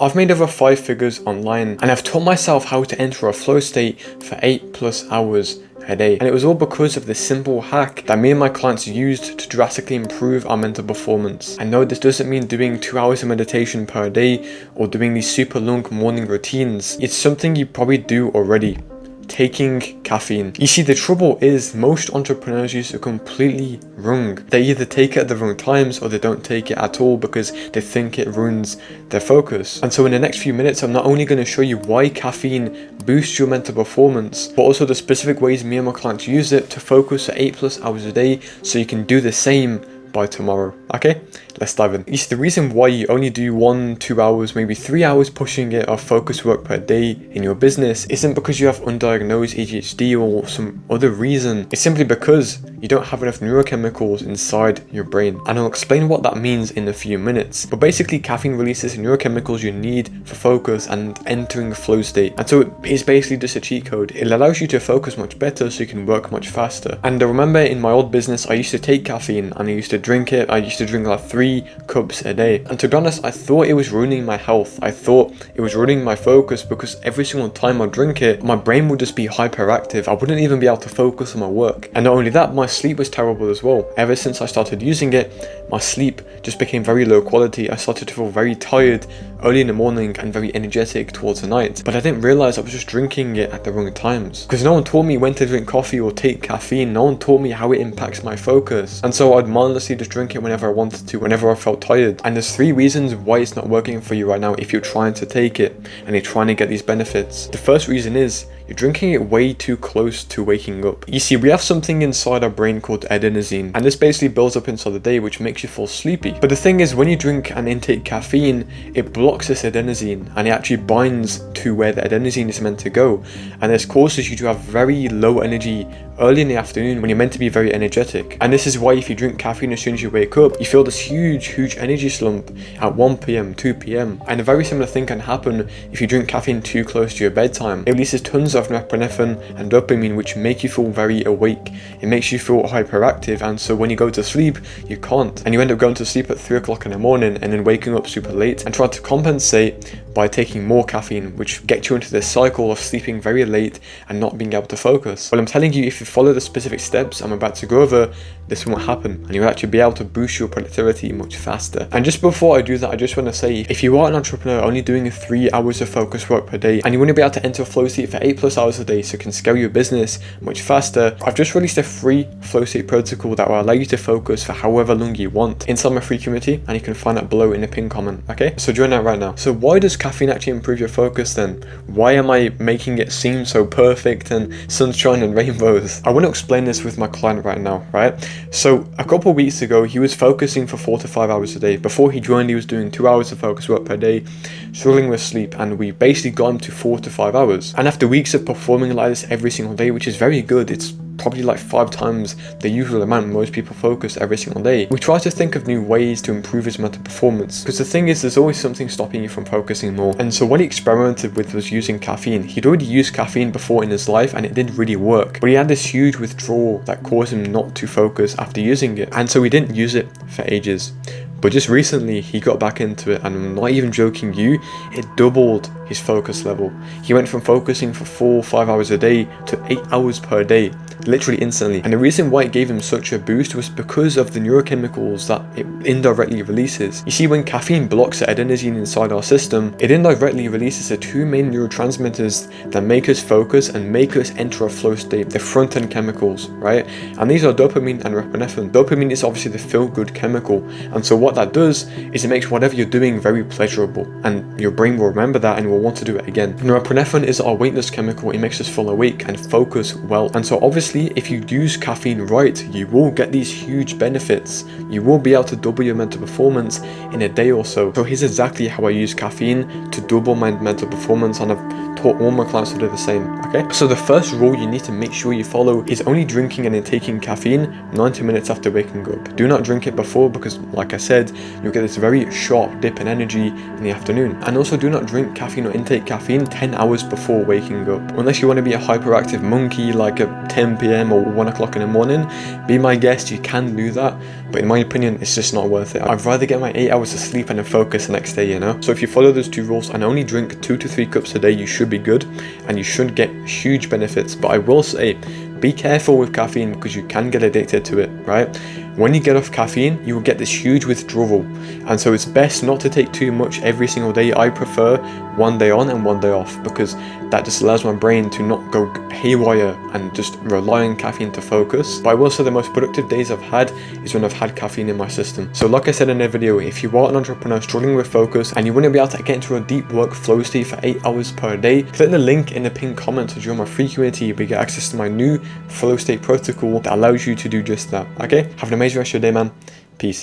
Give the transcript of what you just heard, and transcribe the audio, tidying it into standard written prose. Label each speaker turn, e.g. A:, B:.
A: I've made over 5 figures online, and I've taught myself how to enter a flow state for 8+ hours a day. And it was all because of this simple hack that me and my clients used to drastically improve our mental performance. I know this doesn't mean doing 2 hours of meditation per day or doing these super long morning routines. It's something you probably do already. Taking caffeine. You see, the trouble is most entrepreneurs use it completely wrong. They either take it at the wrong times or they don't take it at all because they think it ruins their focus. And so in the next few minutes, I'm not only going to show you why caffeine boosts your mental performance, but also the specific ways me and my clients use it to focus for 8+ hours a day so you can do the same by tomorrow. Okay, let's dive in. You see, the reason why you only do 1-2 hours, maybe 3 hours pushing it of focus work per day in your business isn't because you have undiagnosed ADHD or some other reason. It's simply because you don't have enough neurochemicals inside your brain. And I'll explain what that means in a few minutes. But basically, caffeine releases the neurochemicals you need for focus and entering a flow state. And so it's basically just a cheat code. It allows you to focus much better so you can work much faster. And I remember in my old business, I used to take caffeine and I used to drink it. I used to drink like 3 cups a day. And to be honest, I thought it was ruining my health. I thought it was ruining my focus because every single time I drink it, my brain would just be hyperactive. I wouldn't even be able to focus on my work. And not only that, my sleep was terrible as well. Ever since I started using it, my sleep just became very low quality. I started to feel very tired early in the morning and very energetic towards the night. But I didn't realize I was just drinking it at the wrong times. Because no one taught me when to drink coffee or take caffeine. No one taught me how it impacts my focus. And so I'd mindlessly just drink it whenever I wanted to, whenever I felt tired. And there's 3 reasons why it's not working for you right now if you're trying to take it and you're trying to get these benefits. The first reason is you're drinking it way too close to waking up. You see, we have something inside our brain called adenosine, and this basically builds up inside the day, which makes you feel sleepy. But the thing is, when you drink and intake caffeine, it blocks this adenosine and it actually binds to where the adenosine is meant to go. And this causes you to have very low energy early in the afternoon when you're meant to be very energetic. And this is why if you drink caffeine as soon as you wake up, you feel this huge energy slump at 1 p.m, 2 p.m. And a very similar thing can happen if you drink caffeine too close to your bedtime. It releases tons of norepinephrine and dopamine, which make you feel very awake. It makes you feel hyperactive, and so when you go to sleep, you can't. And you end up going to sleep at 3 o'clock in the morning and then waking up super late and trying to compensate by taking more caffeine, which gets you into this cycle of sleeping very late and not being able to focus. Well, I'm telling you, if you follow the specific steps I'm about to go over, this won't happen and you'll actually be able to boost your productivity much faster. And just before I do that, I just want to say, if you are an entrepreneur only doing 3 hours of focus work per day and you want to be able to enter a flow state for 8+ hours a day so you can scale your business much faster, I've just released a free flow state protocol that will allow you to focus for however long you want inside my free community, and you can find that below in the pinned comment. Okay, so join that right now. So why does caffeine actually improve your focus then? Why am I making it seem so perfect and sunshine and rainbows? I want to explain this with my client right now, right? So a couple of weeks ago, he was focusing for 4 to 5 hours a day. Before he joined, he was doing 2 hours of focus work per day, struggling with sleep, and we basically got him to 4 to 5 hours. And after weeks of performing like this every single day, which is very good, it's probably like 5 times the usual amount most people focus every single day, we try to think of new ways to improve his mental performance, because the thing is, there's always something stopping you from focusing more. And so what he experimented with was using caffeine. He'd already used caffeine before in his life and it did really work, but he had this huge withdrawal that caused him not to focus after using it, and so he didn't use it for ages. But just recently, he got back into it, and I'm not even joking you, it doubled his focus level. He went from focusing for 4 or 5 hours a day to 8 hours per day, literally instantly. And the reason why it gave him such a boost was because of the neurochemicals that it indirectly releases. You see, when caffeine blocks the adenosine inside our system, it indirectly releases the 2 main neurotransmitters that make us focus and make us enter a flow state, the front-end chemicals, right? And these are dopamine and norepinephrine. Dopamine is obviously the feel-good chemical, and so what that does is it makes whatever you're doing very pleasurable, and your brain will remember that and will want to do it again. Norepinephrine is our weightless chemical. It makes us feel awake and focus well. And so obviously, if you use caffeine right, you will get these huge benefits. You will be able to double your mental performance in a day or so. So here's exactly how I use caffeine to double my mental performance, and I've taught all my clients to do the same. Okay, so the first rule you need to make sure you follow is only drinking and taking caffeine 90 minutes after waking up. Do not drink it before, because like I said, you'll get this very sharp dip in energy in the afternoon. And also, do not drink caffeine or intake caffeine 10 hours before waking up, unless you want to be a hyperactive monkey like a Tim p.m. or 1 o'clock in the morning, be my guest, you can do that, but in my opinion, it's just not worth it. I'd rather get my 8 hours of sleep and then focus the next day, you know? So if you follow those 2 rules and only drink 2 to 3 cups a day, you should be good, and you should get huge benefits. But I will say, be careful with caffeine because you can get addicted to it, right? When you get off caffeine, you will get this huge withdrawal. And so it's best not to take too much every single day. I prefer 1 day on and 1 day off because that just allows my brain to not go haywire and just rely on caffeine to focus. But I will say the most productive days I've had is when I've had caffeine in my system. So like I said in the video, if you are an entrepreneur struggling with focus and you want to be able to get into a deep work flow state for 8 hours per day, click the link in the pinned comment to join my free community where you get access to my new flow state protocol that allows you to do just that. Okay? Have an amazing rest of your day, man. Peace.